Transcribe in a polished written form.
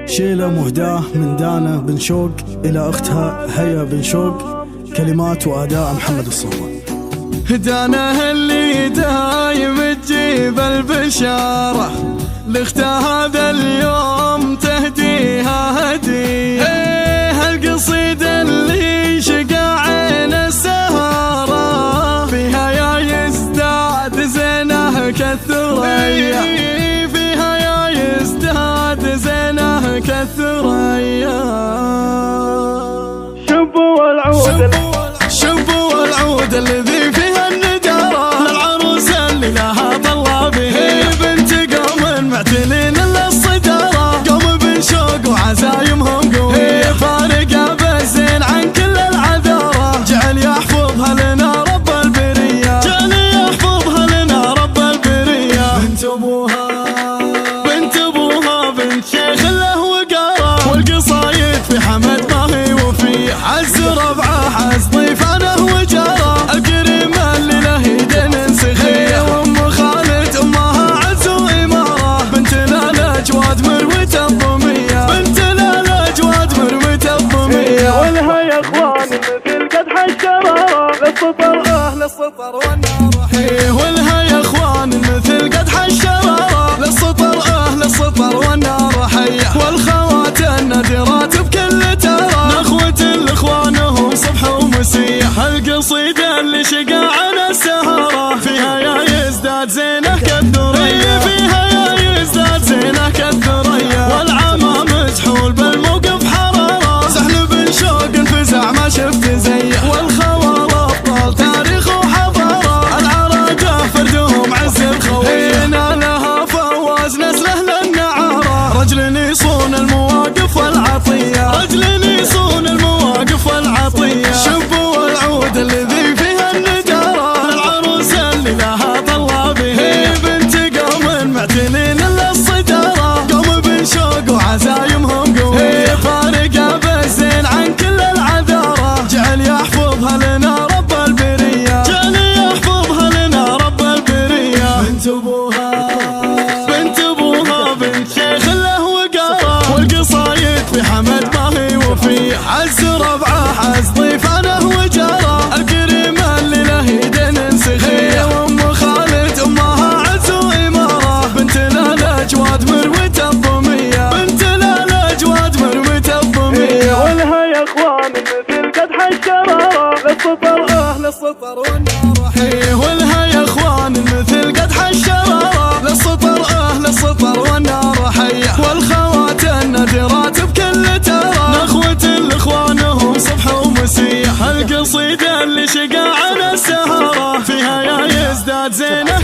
شيلة مهداة من دانا بن شوق إلى أختها هيا بن شوق، كلمات وأداء محمد الصومال. دانا اللي دايم تجيب البشارة لاختها هذا اليوم تهديها هدية. هالقصيدة اللي شقى عين السهارة فيها يا يزداد زينه كالثريا، فيها يا يزداد زينه كالثريا. شبوا والعود الذي فيها النجارة للعروس اللي لها طلابي، بنت قوم معتلين للصدارة، قوم بنشوق وعزايمهم قوية، فارقة بالزين عن كل العذارة، جعل يحفظها لنا رب البرية، جعل يحفظها لنا رب البرية. بنت ابوها بنت شيخ له وقارة، والقصايد في حمد ما هي وفي عز ربعه حز ضيفانه وجاره، الكريم اللي له يدين سخيه، وام خالد امها عز واماره، بنت الاجواد مروه الضميه، بنت الاجواد مروه الضميه. ولها يا اخوان مثل قدح الشراره للسطر اهل السطر والنار حيه، ولها يا اخوان مثل قدح الشراره للسطر اهل السطر والنار حيه، والخوات النادرات بكل ترى نخوه الاخوانهم صبح ومسيه. القصيدة اللي شقى عن السهرة فيها يا يزداد زينه كالثريا، فيها يا يزداد زينه كالثريا، والعمى مسحول بالموقف حرارة، سحل بن شوق انفزع ما شفت زيه، والخوال ابطال تاريخ وحضارة، العراقة فردهم عز الخويه، لها فواز نسله للنعارة، رجل يصون المواقف والعطية، رجل يصون المواقف والعطية. شبوا والعود الذي فيها النجارة للعروس اللي لها طلابي، بنت قوم معتلين للصدارة، قوم بن شوق وعزايمهم قوية، فارقة بالزين عن كل العذارة، جعل يحفظها لنا رب البرية، جعل يحفظها لنا رب البرية. بنت ابوها بنت شيخ له وقارة، والقصايد في حمد ما هي وفي عز ربعه حز ضيفانه وجاره، الكريم اللي له يدين سخيه، وام خالد امها عز واماره، بنت الاجواد مروه الضميه، بنت الاجواد مروه الضميه. ولها يا اخوان مثل قدح الشراره للسطر اهل السطر والنار حيه، ولها يا اخوان مثل قدح الشراره للسطر اهل السطر والنار حيه، والخوات النادرات بكل ترى نخوه الاخوانهم صبح ومسيه. القصيدة اللي شقى عن السهرة فيها يا يزداد زينه